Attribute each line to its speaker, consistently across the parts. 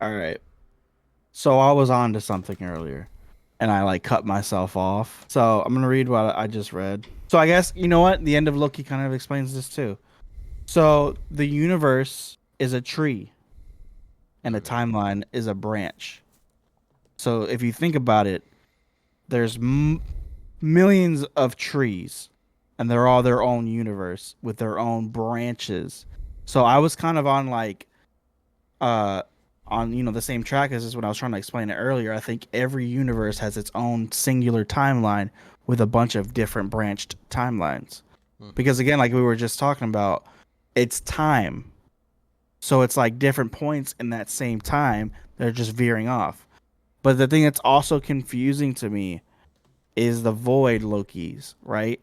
Speaker 1: All right. So I was on to something earlier and I like cut myself off. So I'm gonna read what I just read. So I guess you know what? The end of Loki kind of explains this too. So the universe is a tree and a
Speaker 2: Mm-hmm.
Speaker 1: timeline is a branch. So if you think about it, there's millions of trees and they're all their own universe with their own branches. So I was kind of on like uh on the same track as this when I was trying to explain it earlier. I think every universe has its own singular timeline with a bunch of different branched timelines.
Speaker 2: Mm-hmm.
Speaker 1: Because again, like we were just talking about, it's time. So it's like different points in that same time, they're just veering off. But the thing that's also confusing to me is the void Lokis, right?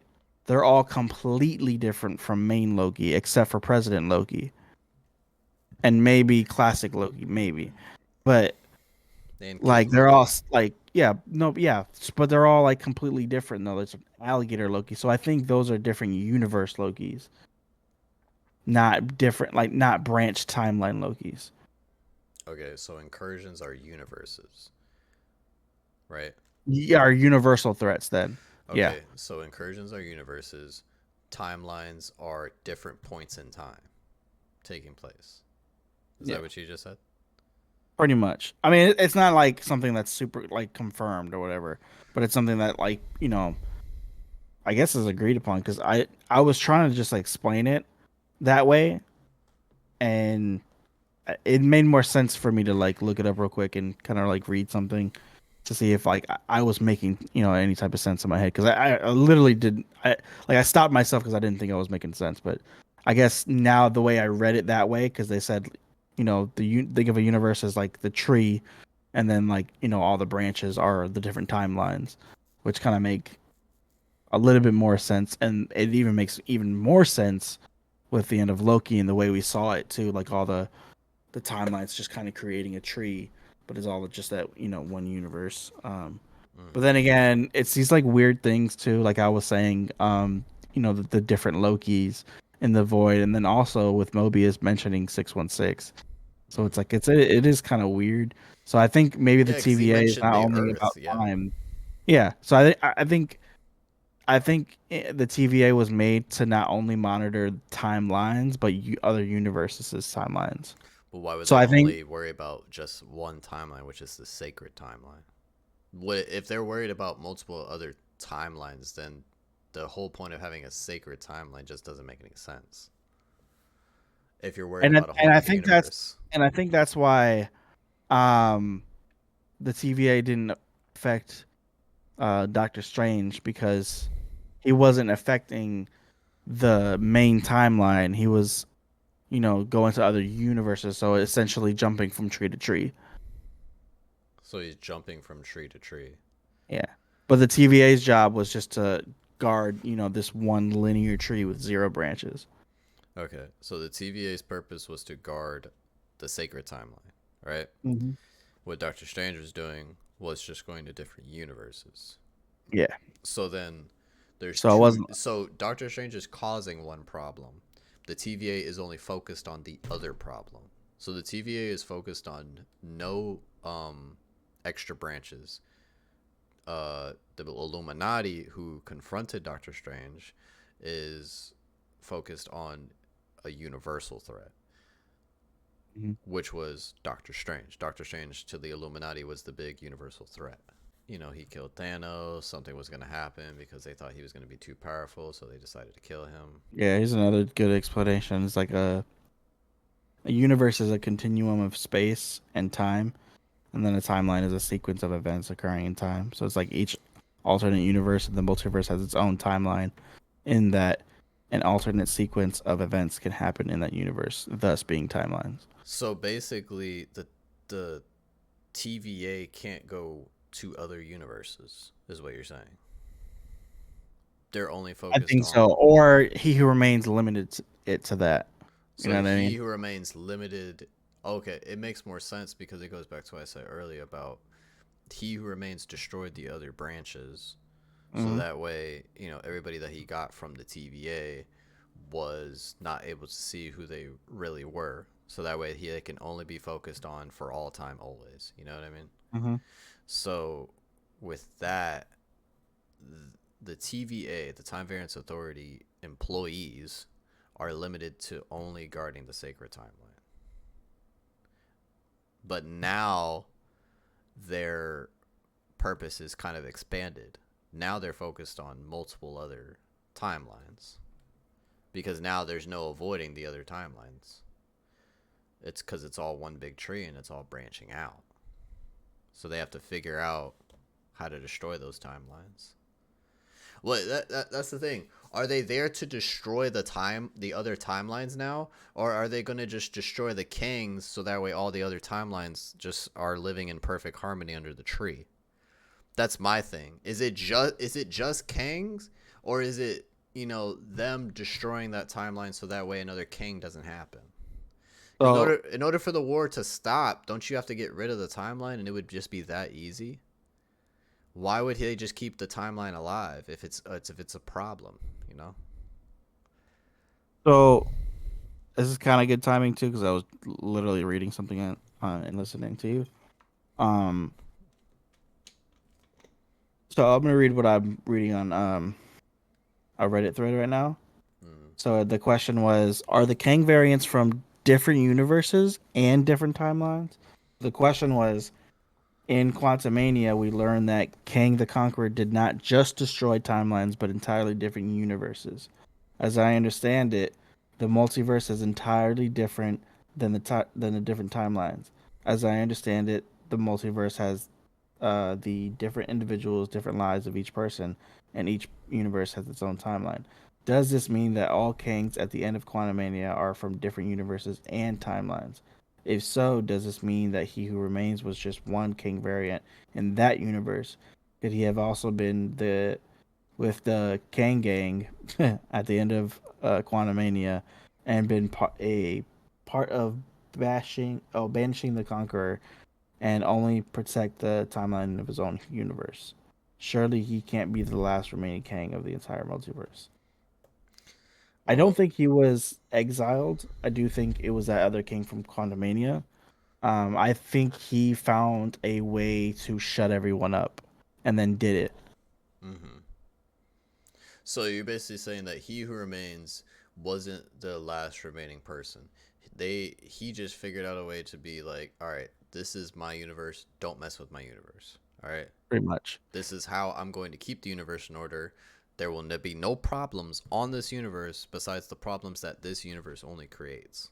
Speaker 1: They're all completely different from main Loki, except for President Loki and maybe classic Loki, maybe. But
Speaker 2: And Kid
Speaker 1: like they're all
Speaker 2: Loki.
Speaker 1: like yeah, no, yeah, but they're all like completely different though. There's alligator Loki, so I think those are different universe Lokis, not different, like not branched timeline Lokis.
Speaker 2: Okay, so incursions are universes, right?
Speaker 1: Yeah, are universal threats then. Yeah,
Speaker 2: Okay, so incursions are universes. Timelines are different points in time taking place. Is
Speaker 1: yeah,
Speaker 2: that what you just said?
Speaker 1: pretty much. I mean, it's not like something that's super like confirmed or whatever, but it's something that like I guess is agreed upon because I was trying to just like explain it that way, and it made more sense for me to like look it up real quick and kind of like read something to see if like I was making any type of sense in my head because I literally didn't I stopped myself because I didn't think I was making sense, but I guess now the way I read it that way because they said think of a universe as like the tree and then like all the branches are the different timelines, which kind of make a little bit more sense, and it even makes even more sense with the end of Loki and the way we saw it too, like all the timeline's just kind of creating a tree, but it's all just that one universe. But
Speaker 2: Mm-hmm.
Speaker 1: then again, it's these like weird things too. Like I was saying, the different Lokis in the void, and then also with Mobius mentioning 616. So it's
Speaker 2: Mm-hmm.
Speaker 1: like it is kind of weird. So I think maybe the
Speaker 2: Yeah, because he
Speaker 1: TVA is
Speaker 2: mentioned
Speaker 1: not
Speaker 2: the
Speaker 1: only
Speaker 2: Earth.
Speaker 1: about
Speaker 2: Yeah.
Speaker 1: time. Yeah. So I think the TVA was made to not only monitor timelines, but other universes' timelines.
Speaker 2: But why would
Speaker 1: So
Speaker 2: they
Speaker 1: I think
Speaker 2: only worry about just one timeline, which is the sacred timeline? What if they're worried about multiple other timelines? Then the whole point of having a sacred timeline just doesn't make any sense. If you're worried
Speaker 1: and
Speaker 2: about a whole
Speaker 1: and I
Speaker 2: nother
Speaker 1: think that's
Speaker 2: universe.
Speaker 1: and I think that's why um the TVA didn't affect Doctor Strange because he wasn't affecting the main timeline. He was, going to other universes, so essentially jumping from tree to tree.
Speaker 2: So he's jumping from tree to tree.
Speaker 1: Yeah. But the TVA's job was just to guard, this one linear tree with zero branches.
Speaker 2: Okay, so the TVA's purpose was to guard the sacred timeline, right?
Speaker 1: Hmm.
Speaker 2: What Doctor Strange was doing was just going to different universes.
Speaker 1: Yeah.
Speaker 2: So then there's
Speaker 1: So it
Speaker 2: two.
Speaker 1: wasn't.
Speaker 2: So Doctor Strange is causing one problem. The TVA is only focused on the other problem. So the TVA is focused on no extra branches. The Illuminati who confronted Doctor Strange is focused on a universal threat,
Speaker 1: Mhm.
Speaker 2: which was Doctor Strange. Doctor Strange to the Illuminati was the big universal threat. He killed Thanos. Something was going to happen because they thought he was going to be too powerful, so they decided to kill him.
Speaker 1: Yeah, here's another good explanation. It's like a universe is a continuum of space and time, and then a timeline is a sequence of events occurring in time. So it's like each alternate universe in the multiverse has its own timeline, in that an alternate sequence of events can happen in that universe, thus being timelines.
Speaker 2: So basically, the TVA can't go to other universes, is what you're saying. They're only
Speaker 1: I
Speaker 2: focused
Speaker 1: think so.
Speaker 2: on.
Speaker 1: Or he who remains limited it to that. You know
Speaker 2: So
Speaker 1: what I
Speaker 2: he
Speaker 1: mean?
Speaker 2: who remains limited. Okay, it makes more sense because it goes back to what I said earlier about he who remains destroyed the other branches. So
Speaker 1: Hmm.
Speaker 2: that way, everybody that he got from the TVA was not able to see who they really were so that way he can only be focused on for all time always. You know what I mean?
Speaker 1: Hmm.
Speaker 2: So with that, the TVA, the Time Variance Authority employees, are limited to only guarding the sacred timeline. But now their purpose is kind of expanded. Now they're focused on multiple other timelines because now there's no avoiding the other timelines. It's because it's all one big tree and it's all branching out. So they have to figure out how to destroy those timelines. Well, that's the thing. Are they there to destroy the other timelines now, or are they going to just destroy the Kangs so that way all the other timelines just are living in perfect harmony under the tree? That's my thing. Is it just Kangs, or is it them destroying that timeline so that way another Kang doesn't happen? Because
Speaker 1: So
Speaker 2: in order for the war to stop, don't you have to get rid of the timeline, and it would just be that easy? Why would they just keep the timeline alive if it's a problem? You know.
Speaker 1: so this is kind of good timing too, because I was literally reading something and listening to you. Um, so I'm gonna read what I'm reading on a Reddit thread right now.
Speaker 2: Mm.
Speaker 1: So the question was, are the Kang variants from different universes and different timelines? The question was, in Quantumania, we learned that Kang the Conqueror did not just destroy timelines, but entirely different universes. As I understand it, the multiverse is entirely different than the different timelines. As I understand it, the multiverse has the different individuals, different lives of each person, and each universe has its own timeline. Does this mean that all Kangs at the end of Quantumania are from different universes and timelines? If so, does this mean that He Who Remains was just one King variant in that universe? Could he have also been the with the Kang Gang at the end of Quantumania and been a part of banishing the Conqueror and only protect the timeline of his own universe? Surely he can't be the last remaining Kang of the entire multiverse. I don't
Speaker 2: Well,
Speaker 1: think he was exiled. I do think it was that other king from Quantumania. I think he found a way to shut everyone up and then did it.
Speaker 2: mm-hmm. So you're basically saying that he who remains wasn't the last remaining person. He just figured out a way to be like, all right, this is my universe. Don't mess with my universe. All right,
Speaker 1: Pretty much.
Speaker 2: this is how I'm going to keep the universe in order. There will be no problems on this universe besides the problems that this universe only creates.